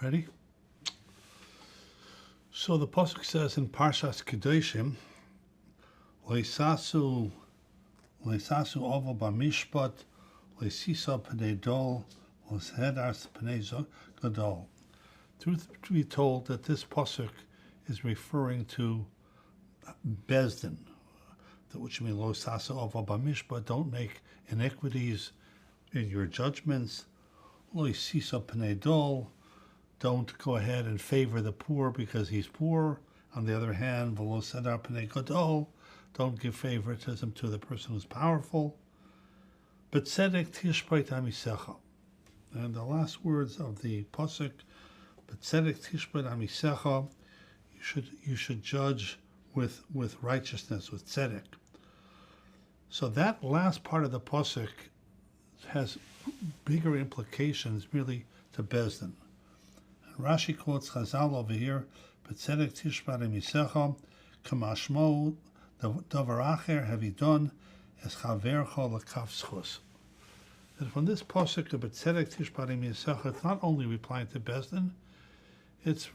Ready? So the pasuk says in Parshas Kedoshim, Leisasu ovo b'mishpat, leisisa p'nei dol, leishedars p'nei gadol. Truth to be told, that this pasuk is referring to Bezdin, which means Leisasu ovo b'mishpat, don't make iniquities in your judgments. Leisisa p'nei dol, don't go ahead and favor the poor because he's poor. On the other hand, v'lo sedar p'nei gadol, don't give favoritism to the person who's powerful. But tzedek tishbait amisecha. And the last words of the pasuk, but tzedek tishbait amisecha, you should judge with righteousness, with tzedek. So that last part of the pasuk has bigger implications, really, to Bezdin. Rashi quotes Chazal over here, "B'tzedek tishbad emisecha, kamashmo davar acher havidon es chavercha lekaf schus." And from this pasuk of "B'tzedek tishbad emisecha," it's not only replying to Bezdin, it's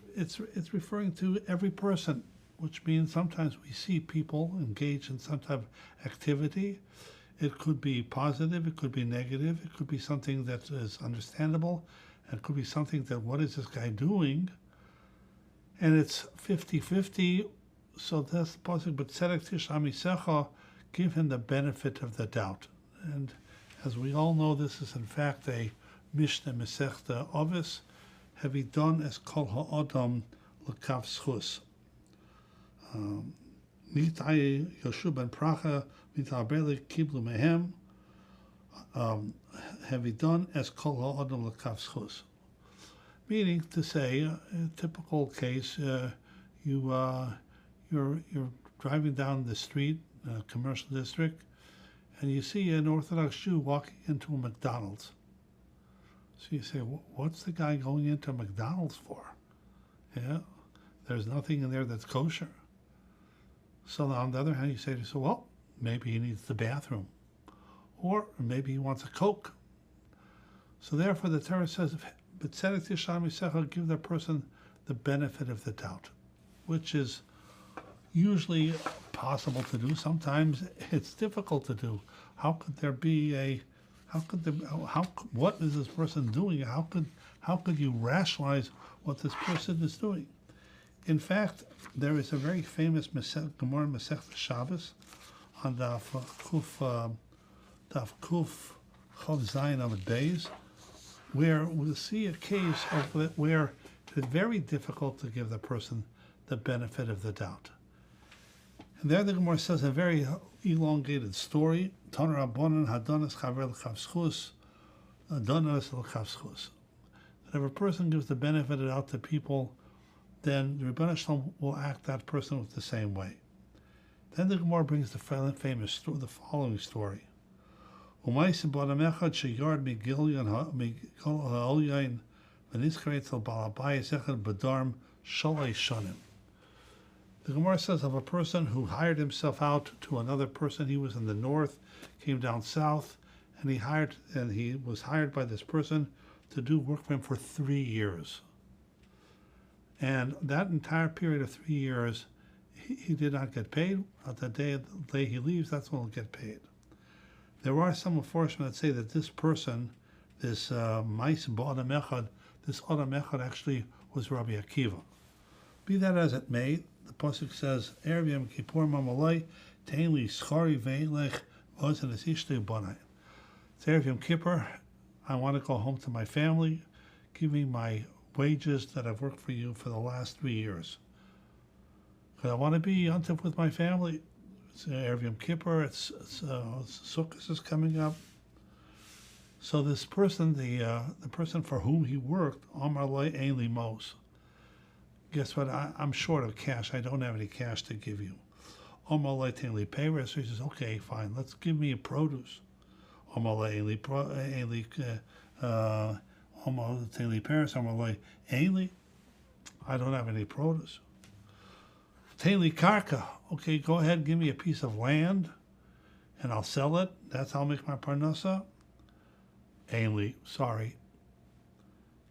referring to every person, which means sometimes we see people engage in some type of activity. It could be positive, it could be negative, it could be something that is understandable. It could be something that, what is this guy doing? And it's 50-50, so that's pasuk, but tzedek tish amisecha, give him the benefit of the doubt. And as we all know, this is in fact a Mishnah Masechta Ovis, have he done as kol ha'odam l'kav schus. Nitai Yoshu ben Pracha, mitarbele kiblu mehem, have you done as kol ha'adam l'kav schus? Meaning to say, a typical case, you're driving down the street, commercial district, and you see an Orthodox Jew walking into a McDonald's. So you say, what's the guy going into McDonald's for? Yeah, there's nothing in there that's kosher. So on the other hand, you say to yourself, well, maybe he needs the bathroom. Or maybe he wants a Coke. So therefore the Torah says, but tzedek tishbad amisecha, give the person the benefit of the doubt, which is usually possible to do. Sometimes it's difficult to do. How could there be what is this person doing? How could you rationalize what this person is doing? In fact, there is a very famous Gemara Masechta Shabbos on Daf Kuf Chav Zayin Amud Beis, where we'll see a case of where it's very difficult to give the person the benefit of the doubt. And there the Gemara says a very elongated story. Taner Rabbanan Hadonas Chaver l'chav schus, Hadonas l'chav schus. That if a person gives the benefit of the doubt to people, then the Rebbeinu Shalom will act that person with the same way. Then the Gemara brings the following story. The Gemara says of a person who hired himself out to another person. He was in the north, came down south, and he was hired by this person to do work for him for 3 years. And that entire period of 3 years, he did not get paid. At the day he leaves, that's when he'll get paid. There are some enforcement that say that this person, this Mais Ba'adam Echad, this Adam Echad actually was Rabbi Akiva. Be that as it may, the pasuk says, Erev Yom Kippur Mamalai Tein Li Schari Ve'elech V'ozen Es Ishtei Banai. It's Erev Yom Kippur. I want to go home to my family. Give me my wages that I've worked for you for the last 3 years. Because I want to be yontif with my family. It's Erev Yom Kippur. Sukkot is coming up. So this person, the person for whom he worked, Amar Lo Ein Li Mos. Guess what? I'm short of cash. I don't have any cash to give you. Amar Lo Ein Li Peiros. So he says, okay, fine. Let's give me a produce. Amar Lo Ein Li Paris, I don't have any produce. Taili Karka, okay, go ahead and give me a piece of land and I'll sell it. That's how I'll make my parnasa. Ainli, sorry.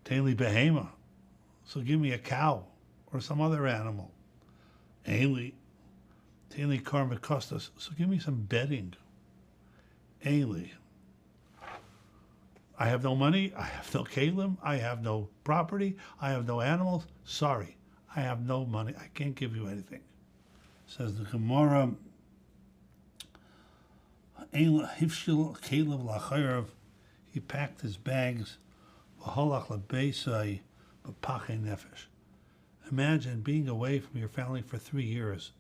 Taili Behema, so give me a cow or some other animal. Ainli, Tainli Karma Costas, so give me some bedding. Ainli, I have no money, I have no kalim, I have no property, I have no animals. Sorry, I have no money, I can't give you anything. Says the Gemara, Hifshil Caleb Lachayrav, he packed his bags, V'holach Lebeisai, B'pachei Nefesh. Imagine being away from your family for 3 years.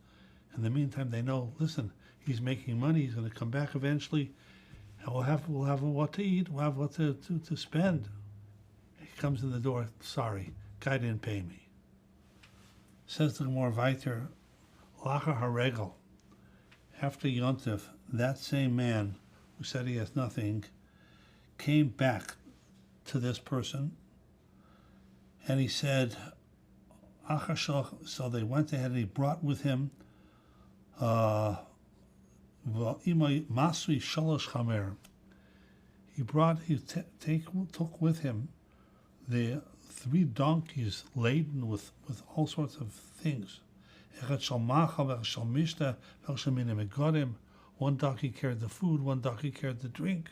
In the meantime, they know, listen, he's making money, he's going to come back eventually, and we'll have what to eat, we'll have what to spend. He comes in the door, sorry, guy didn't pay me. Says the Gemara Vayter, Lacha Haregel, after Yontif, that same man who said he has nothing came back to this person, and he said, so they went ahead and he brought with him Masri Shalosh Chamer. He took with him the 3 donkeys laden with all sorts of things. One donkey carried the food, one donkey carried the drink,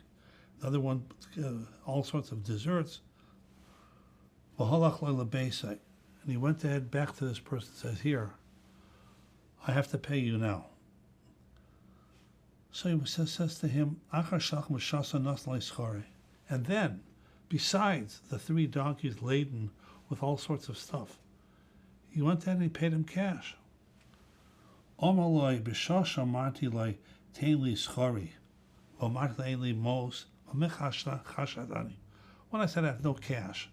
the other one all sorts of desserts. And he went ahead back to this person and says, here, I have to pay you now. So he says to him, and then, besides the 3 donkeys laden with all sorts of stuff, he went ahead and he paid him cash. When I said I have no cash,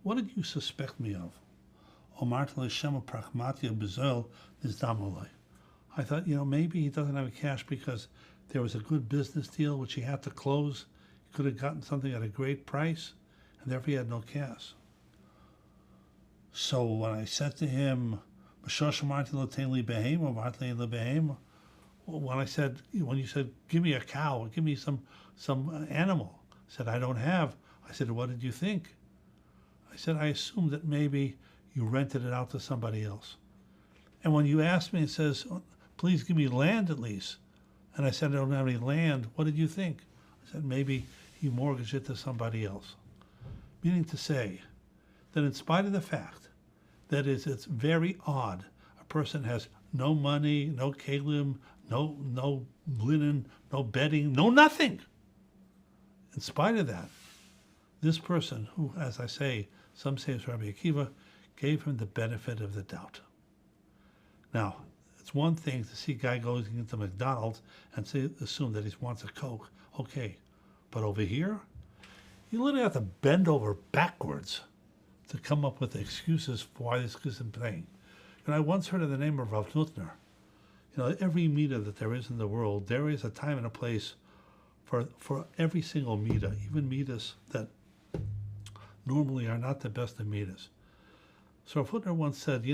what did you suspect me of? I thought, maybe he doesn't have cash because there was a good business deal which he had to close. He could have gotten something at a great price, and therefore he had no cash. So when I said to him, when you said, give me a cow, give me some animal, I said, I don't have. I said, what did you think? I said, I assumed that maybe you rented it out to somebody else. And when you asked me, it says, please give me land at least. And I said, I don't have any land. What did you think? I said, maybe you mortgaged it to somebody else. Meaning to say that in spite of the fact that it's very odd, a person has no money, no kalim, no linen, no bedding, no nothing. In spite of that, this person who, as I say, some say it's Rabbi Akiva, gave him the benefit of the doubt. Now, it's one thing to see a guy going into McDonald's and assume that he wants a Coke. Okay, but over here, you literally have to bend over backwards to come up with excuses for why this isn't playing. And I once heard of the name of Rabbi Rosner. Every midah that there is in the world, there is a time and a place for every single midah, even midahs that normally are not the best of midahs. So Rabbi Rosner once said,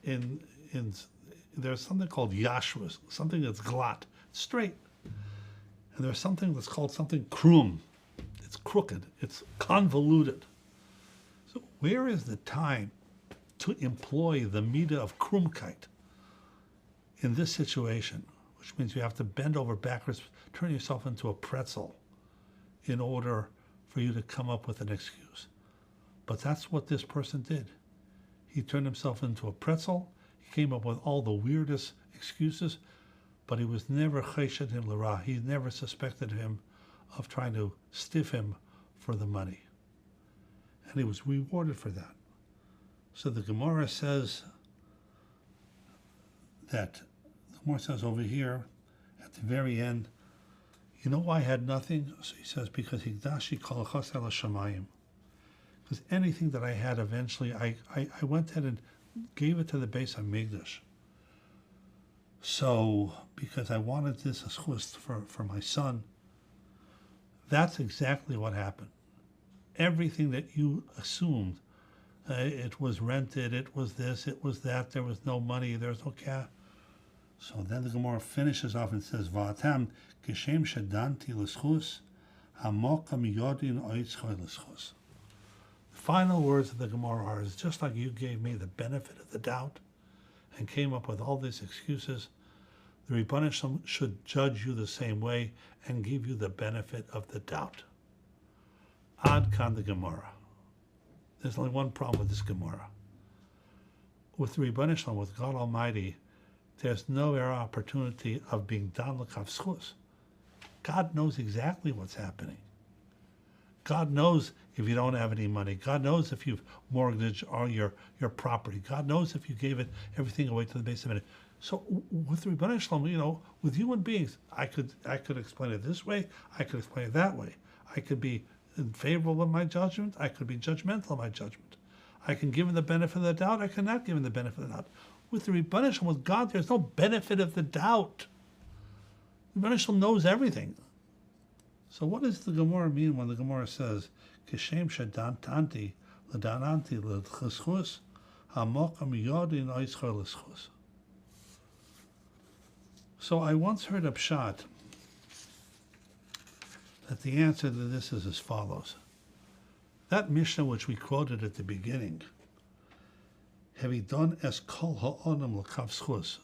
in there's something called yashras, something that's glatt, straight. And there's something that's called something krum. It's crooked, it's convoluted. So where is the time to employ the midah of krumkeit in this situation, which means you have to bend over backwards, turn yourself into a pretzel in order for you to come up with an excuse. But that's what this person did. He turned himself into a pretzel. He came up with all the weirdest excuses, but he was never chesed him l'ra. He never suspected him of trying to stiff him for the money. And he was rewarded for that. So the Gemara says over here at the very end, you know why I had nothing? So he says, because higdashi kol achos el hashamayim. Because anything that I had eventually, I went ahead and gave it to the Beis HaMikdash. So, because I wanted this as chus for my son, that's exactly what happened. Everything that you assumed, it was rented, it was this, it was that, there was no money, there was no cash. So then the Gemara finishes off and says, Va'atam kishem shedanti l'schus, hamokam yodin oitzchoy l'schus. final words of the Gemara are, is just like you gave me the benefit of the doubt and came up with all these excuses, the Rebbeinu Shalom should judge you the same way and give you the benefit of the doubt. Ad kan the Gemara. There's only one problem with this Gemara. With the Rebbeinu Shalom, with God Almighty, there's no opportunity of being dan l'kav schus. God knows exactly what's happening. God knows if you don't have any money. God knows if you've mortgaged all your property. God knows if you gave it everything away to the base of it. So with the Rebbeinu Shalom, with human beings, I could explain it this way. I could explain it that way. I could be favorable of my judgment. I could be judgmental of my judgment. I can give him the benefit of the doubt. I cannot give him the benefit of the doubt. With the Rebbeinu Shalom, with God, there's no benefit of the doubt. The Rebbeinu Shalom knows everything. So what does the Gemara mean when the Gemara says, Kishem shedantanti ledananti le'chus hamokam yodin oischor l'schus? So I once heard a pshat that the answer to this is as follows. That Mishnah which we quoted at the beginning, Hevidon es kol ha'odam l'kav schus.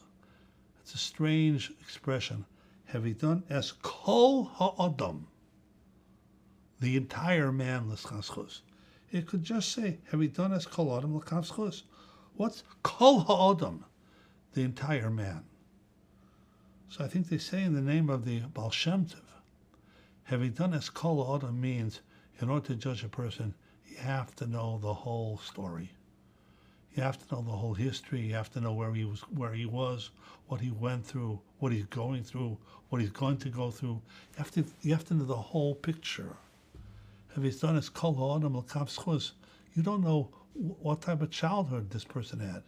It's a strange expression. Hevidon es kol ha'odam. The entire man l'kav schus. It could just say Hevidon es kol ha'odam l'kav schus. What's kol ha'odam? The entire man. So I think they say in the name of the Baal Shem Tov, Hevidon es kol ha'odam means in order to judge a person, you have to know the whole story. You have to know the whole history. You have to know where he was, what he went through, what he's going through, what he's going to go through. You have to know the whole picture. If he's done his kol ha'odam l'kav schus, you don't know what type of childhood this person had.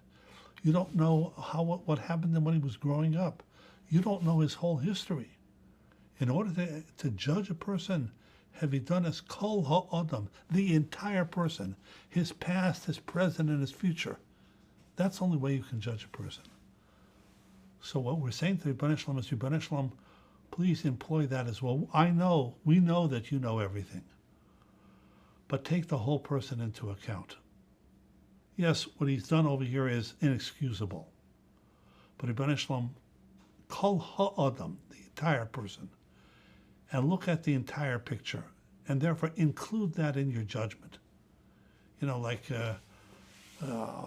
You don't know what happened to him when he was growing up. You don't know his whole history. In order to judge a person, have he done his kol ha'odam, the entire person, his past, his present, and his future. That's the only way you can judge a person. So what we're saying to Rebbeinu Shalom is, Rebbeinu Shalom, please employ that as well. We know that you know everything. But take the whole person into account. Yes, what he's done over here is inexcusable. But Rebbeinu Shalom, kol ha'odam, the entire person, and look at the entire picture, and therefore include that in your judgment. Like a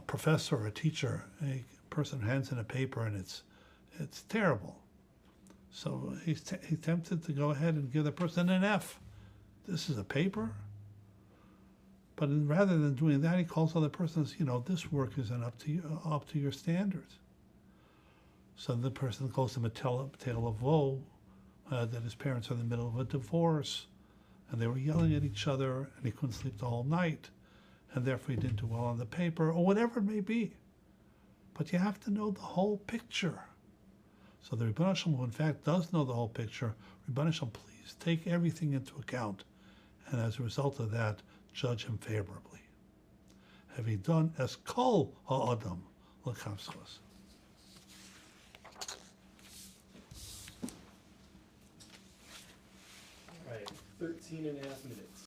professor or a teacher, a person hands in a paper and it's terrible. So he's tempted to go ahead and give the person an F. This is a paper. But rather than doing that, he calls other persons, this work isn't up to your standards. So the person goes to a tale of woe, that his parents are in the middle of a divorce, and they were yelling at each other, and he couldn't sleep the whole night, and therefore he didn't do well on the paper, or whatever it may be. But you have to know the whole picture. So the Rebbeinu Shalom, who in fact does know the whole picture, Rebbeinu Shalom, please take everything into account, and as a result of that, judge him favorably. Have he done as kol ha'adam l'kav schus? All right, 13 and a half minutes.